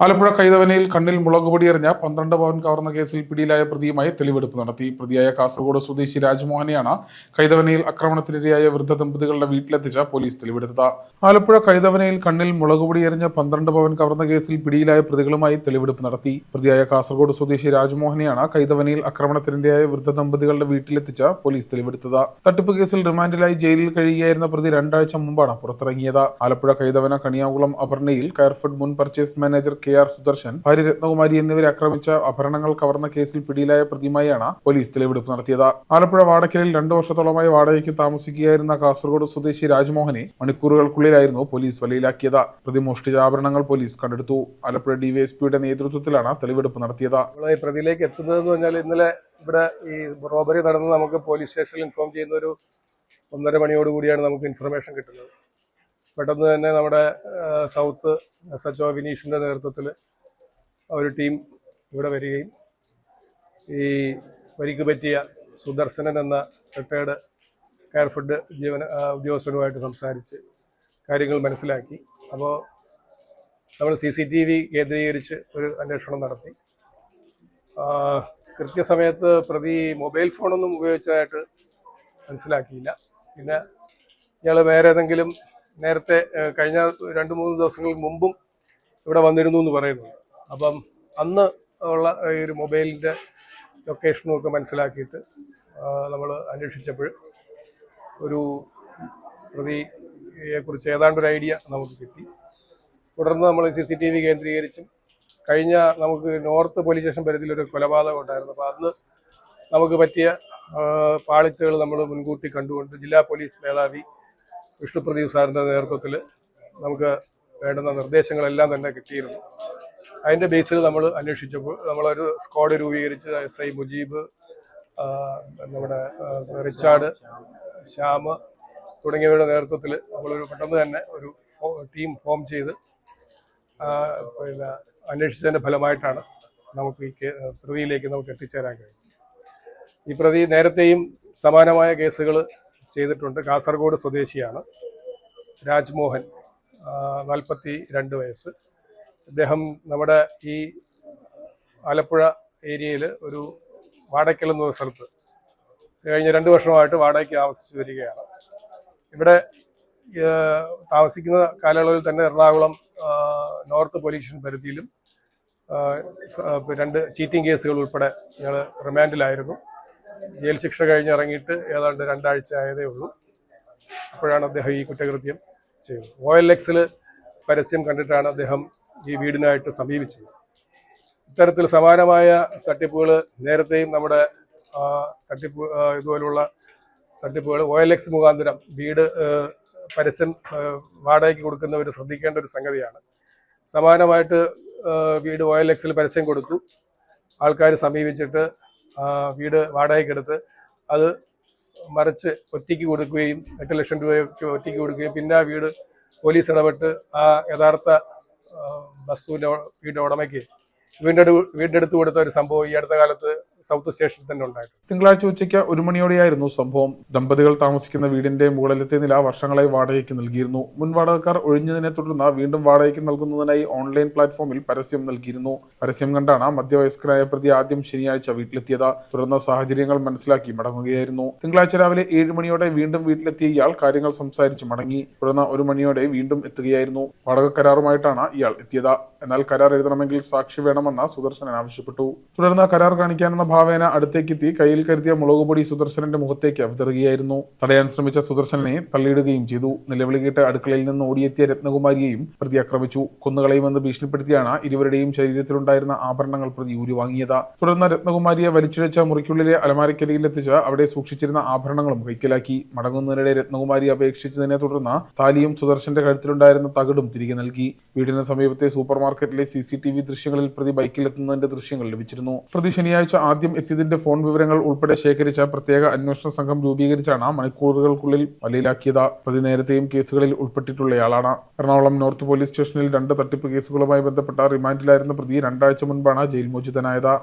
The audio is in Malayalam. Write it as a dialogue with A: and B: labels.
A: ആലപ്പുഴ കൈതവനയിൽ കണ്ണിൽ മുളകുപൊടി എറിഞ്ഞ 12 പവൻ കവർന്ന കേസിൽ പിടിയിലായ പ്രതിയുമായി തെളിവെടുപ്പ് നടത്തി. പ്രതിയായ കാസർഗോഡ് സ്വദേശി രാജ്മോഹനെയാണ് കൈതവനയിൽ ആക്രമണത്തിനിരയായ വൃദ്ധ ദമ്പതികളുടെ വീട്ടിലെത്തിച്ച പോലീസ് തെളിവെടുത്തത്. ആലപ്പുഴ കൈതവനയിൽ കണ്ണിൽ മുളകുപൊടി എറിഞ്ഞ 12 പവൻ കവർന്ന കേസിൽ പിടിയിലായ പ്രതികളുമായി തെളിവെടുപ്പ് നടത്തി. പ്രതിയായ കാസർഗോഡ് സ്വദേശി രാജ്മോഹനെയാണ് കൈതവനയിൽ ആക്രമണത്തിനിരയായ വൃദ്ധ ദമ്പതികളുടെ വീട്ടിലെത്തിച്ച പോലീസ് തെളിവെടുത്തത്. തട്ടിപ്പ് കേസിൽ റിമാൻഡിലായി ജയിലിൽ കഴിയുകയായിരുന്ന പ്രതി 2 ആഴ്ച മുമ്പാണ് പുറത്തിറങ്ങിയത്. ആലപ്പുഴ കൈതവന കണിയാകുളം അപർണയിൽ കെയർഫെഡ് മുൻ പർച്ചേസ് മാനേജർ KR സുദർശൻ, ഭാര്യ രത്നകുമാരി എന്നിവരെ ആക്രമിച്ച ആഭരണങ്ങൾ കവർന്ന കേസിൽ പിടിയിലായ പ്രതിയുമായാണ് പോലീസ് തെളിവെടുപ്പ് നടത്തിയത്. ആലപ്പുഴ വാടക്കലിൽ 2 വർഷത്തോളമായി വാടകയ്ക്ക് താമസിക്കുകയായിരുന്ന കാസർഗോഡ് സ്വദേശി രാജ്മോഹനെ മണിക്കൂറുകൾക്കുള്ളിലായിരുന്നു പോലീസ് വലയിലാക്കിയത്. പ്രതി മോഷ്ടിച്ച ആഭരണങ്ങൾ പോലീസ് കണ്ടെടുത്തു. ആലപ്പുഴ DYSPയുടെ നേതൃത്വത്തിലാണ് തെളിവെടുപ്പ് നടത്തിയത്.
B: പ്രതിയിലേക്ക് എത്തുന്നതെന്ന് പറഞ്ഞാൽ ഇന്നലെ ഇവിടെ ഈ റോബറി നടന്ന് നമുക്ക് പോലീസ് സ്റ്റേഷനിൽ ഇൻഫോം ചെയ്യുന്ന ഒരു 1:30 മണിയോടുകൂടിയാണ് നമുക്ക് ഇൻഫർമേഷൻ കിട്ടുന്നത്. പെട്ടെന്ന് തന്നെ നമ്മുടെ സൗത്ത് SHO വിനീഷിൻ്റെ നേതൃത്വത്തിൽ ഒരു ടീം ഇവിടെ വരികയും ഈ പരിക്ക് പറ്റിയ സുദർശനൻ എന്ന റിട്ടയർഡ് കെയർഫെഡ് ഉദ്യോഗസ്ഥനുമായിട്ട് സംസാരിച്ച് കാര്യങ്ങൾ മനസ്സിലാക്കി. അപ്പോൾ നമ്മൾ CCTV കേന്ദ്രീകരിച്ച് ഒരു അന്വേഷണം നടത്തി. കൃത്യസമയത്ത് പ്രതി മൊബൈൽ ഫോണൊന്നും ഉപയോഗിച്ചതായിട്ട് മനസ്സിലാക്കിയില്ല. പിന്നെ ഇയാൾ വേറെ ഏതെങ്കിലും നേരത്തെ കഴിഞ്ഞ 2-3 ദിവസങ്ങൾക്ക് മുമ്പും ഇവിടെ വന്നിരുന്നു എന്ന് പറയുന്നുണ്ട്. അപ്പം അന്ന് ഉള്ള ഈ ഒരു മൊബൈലിൻ്റെ ലൊക്കേഷനും ഒക്കെ മനസ്സിലാക്കിയിട്ട് നമ്മൾ അന്വേഷിച്ചപ്പോൾ ഒരു പ്രതിയെക്കുറിച്ച് ഏതാണ്ടൊരു ഐഡിയ നമുക്ക് കിട്ടി. തുടർന്ന് നമ്മൾ CCTV കേന്ദ്രീകരിച്ചും കഴിഞ്ഞ നമുക്ക് നോർത്ത് പോലീസ് സ്റ്റേഷൻ പരിധിയിലൊരു കൊലപാതകം ഉണ്ടായിരുന്നു. അപ്പോൾ അന്ന് നമുക്ക് പറ്റിയ പാളിച്ചകൾ നമ്മൾ മുൻകൂട്ടി കണ്ടുകൊണ്ട് ജില്ലാ പോലീസ് മേധാവി വിഷ്ണുപ്രദീപ് സാറിൻ്റെ നേതൃത്വത്തിൽ നമുക്ക് വേണ്ടുന്ന നിർദ്ദേശങ്ങളെല്ലാം തന്നെ കിട്ടിയിരുന്നു. അതിൻ്റെ ബേസിൽ നമ്മൾ അന്വേഷിച്ചപ്പോൾ നമ്മളൊരു സ്ക്വാഡ് രൂപീകരിച്ച് SI മുജീബ്, നമ്മുടെ റിച്ചാർഡ്, ശ്യാം തുടങ്ങിയവരുടെ നേതൃത്വത്തിൽ നമ്മളൊരു പെട്ടെന്ന് തന്നെ ഒരു ടീം ഫോം ചെയ്ത് പിന്നെ അന്വേഷിച്ചതിൻ്റെ ഫലമായിട്ടാണ് നമുക്ക് ഈ പ്രതിയിലേക്ക് നമുക്ക് എത്തിച്ചേരാൻ കഴിഞ്ഞത്. ഈ പ്രതി നേരത്തെയും സമാനമായ കേസുകൾ ചെയ്തിട്ടുണ്ട്. കാസർഗോഡ് സ്വദേശിയാണ് രാജ്മോഹൻ, 42 വയസ്സ്. അദ്ദേഹം നമ്മുടെ ഈ ആലപ്പുഴ ഏരിയയിൽ ഒരു വാടക്കൽ എന്ന സ്ഥലത്ത് കഴിഞ്ഞ 2 വർഷമായിട്ട് വാടകയ്ക്ക് താമസിച്ചു വരികയാണ്. ഇവിടെ താമസിക്കുന്ന കാലയളവിൽ തന്നെ എറണാകുളം നോർത്ത് പോലീസ് സ്റ്റേഷൻ പരിധിയിലും 2 ചീറ്റിംഗ് കേസുകൾ ഉൾപ്പെടെ ഞങ്ങൾ റിമാൻഡിലായിരുന്നു. ജയിൽ ശിക്ഷ കഴിഞ്ഞിറങ്ങിയിട്ട് ഏതാണ്ട് 2 ആഴ്ച ആയതേ ഉള്ളൂ. അപ്പോഴാണ് അദ്ദേഹം ഈ കുറ്റകൃത്യം ചെയ്തത്. OLX പരസ്യം കണ്ടിട്ടാണ് അദ്ദേഹം ഈ വീടിനായിട്ട് സമീപിച്ചത്. ഇത്തരത്തിൽ സമാനമായ തട്ടിപ്പുകൾ നേരത്തെയും നമ്മുടെ ഇതുപോലുള്ള തട്ടിപ്പുകൾ OLX മുഖാന്തരം വീട് പരസ്യം വാടകയ്ക്ക് കൊടുക്കുന്നവർ ശ്രദ്ധിക്കേണ്ട ഒരു സംഗതിയാണ്. സമാനമായിട്ട് വീട് OLX പരസ്യം കൊടുത്തു, ആൾക്കാർ സമീപിച്ചിട്ട് വീട് വാടകയ്ക്കെടുത്ത് അത് മറിച്ച് ഒറ്റയ്ക്ക് കൊടുക്കുകയും 8 ലക്ഷം രൂപയ്ക്ക് ഒറ്റയ്ക്ക് കൊടുക്കുകയും പിന്നെ ആ വീട് പോലീസ് ഇടപെട്ട് ആ യഥാർത്ഥ വസ്തുവിൻ്റെ വീടിൻ്റെ ഉടമയ്ക്ക് വീടിൻ്റെ അടുത്ത് കൊടുത്ത ഒരു സംഭവം ഈ അടുത്ത കാലത്ത് സൗത്ത് സ്റ്റേഷനിൽ തന്നെ ഉണ്ടായിട്ടുണ്ട്.
A: തിങ്കളാഴ്ച ഉച്ചയ്ക്ക് 1 മണിയോടെയായിരുന്നു സംഭവം. ദമ്പതികൾ താമസിക്കുന്ന വീടിന്റെ മുകളിലത്തെ നില വർഷങ്ങളായി വാടകയ്ക്ക് നൽകിയിരുന്നു. മുൻ വാടകക്കാർ ഒഴിഞ്ഞതിനെ തുടർന്ന് വീണ്ടും വാടകയ്ക്ക് നൽകുന്നതിനായി ഓൺലൈൻ പ്ലാറ്റ്ഫോമിൽ പരസ്യം നൽകിയിരുന്നു. പരസ്യം കണ്ടാണ് മധ്യവയസ്കരായ പ്രതി ആദ്യം ശനിയാഴ്ച വീട്ടിലെത്തിയത്. തുടർന്ന് സാഹചര്യങ്ങൾ മനസ്സിലാക്കി മടങ്ങുകയായിരുന്നു. തിങ്കളാഴ്ച രാവിലെ 7 മണിയോടെ വീണ്ടും വീട്ടിലെത്തിയ ഇയാൾ കാര്യങ്ങൾ സംസാരിച്ച് മടങ്ങി. തുടർന്ന് 1 മണിയോടെ വീണ്ടും എത്തുകയായിരുന്നു. വാടക കരാറുമായിട്ടാണ് ഇയാൾ എത്തിയത്. എന്നാൽ കരാർ എഴുതണമെങ്കിൽ സാക്ഷി വേണമെന്ന് സുദർശനൻ ആവശ്യപ്പെട്ടു. തുടർന്ന് കരാർ കാണിക്കാനെന്ന ഭാവേന അടുത്തേക്കെത്തി കയ്യിൽ കരുതിയ മുളകുപൊടി സുദർശനന്റെ മുഖത്തേക്ക് വിതറുകയായിരുന്നു. തടയാൻ ശ്രമിച്ച സുദർശനെ തള്ളിയിടുകയും ചെയ്തു. നിലവിളി കേട്ട് അടുക്കളയിൽ നിന്ന് ഓടിയെത്തിയ രത്നകുമാരിയെയും പ്രതി ആക്രമിച്ചു. കൊന്നുകളയുമെന്ന് ഭീഷണിപ്പെടുത്തിയാണ് ഇരുവരുടെയും ശരീരത്തിലുണ്ടായിരുന്ന ആഭരണങ്ങൾ പ്രതി ഊരിവാങ്ങിയത്. തുടർന്ന് രത്നകുമാരിയെ വലിച്ചിഴച്ച മുറിക്കുള്ളിലെ അലമാരക്കരിയിലെത്തിച്ച് അവിടെ സൂക്ഷിച്ചിരുന്ന ആഭരണങ്ങളും കൈക്കലാക്കി. മടങ്ങുന്നതിനിടെ രത്നകുമാരി അപേക്ഷിച്ചതിനെ തുടർന്ന് താലിയും സുദർശന്റെ കഴുത്തിലുണ്ടായിരുന്ന തകിടും തിരികെ നൽകി. വീടിന് സമീപത്തെ സൂപ്പർ മാർക്കറ്റിലെ CCTV ദൃശ്യങ്ങളിൽ പ്രതി ബൈക്കിലെത്തുന്നതിന്റെ ദൃശ്യങ്ങൾ ലഭിച്ചിരുന്നു. പ്രതി ശനിയാഴ്ച ആദ്യം എത്തിയതിന്റെ ഫോൺ വിവരങ്ങൾ ഉൾപ്പെടെ ശേഖരിച്ച പ്രത്യേക അന്വേഷണ സംഘം രൂപീകരിച്ചാണ് മണിക്കൂറുകൾക്കുള്ളിൽ വലയിലാക്കിയത്. പ്രതി നേരത്തെയും കേസുകളിൽ ഉൾപ്പെട്ടിട്ടുള്ളയാളാണ്. എറണാകുളം നോർത്ത് പോലീസ് സ്റ്റേഷനിൽ 2 തട്ടിപ്പ് കേസുകളുമായി ബന്ധപ്പെട്ട റിമാൻഡിലായിരുന്ന പ്രതി 2 ആഴ്ച മുൻപാണ് ജയിൽ മോചിതനായത്.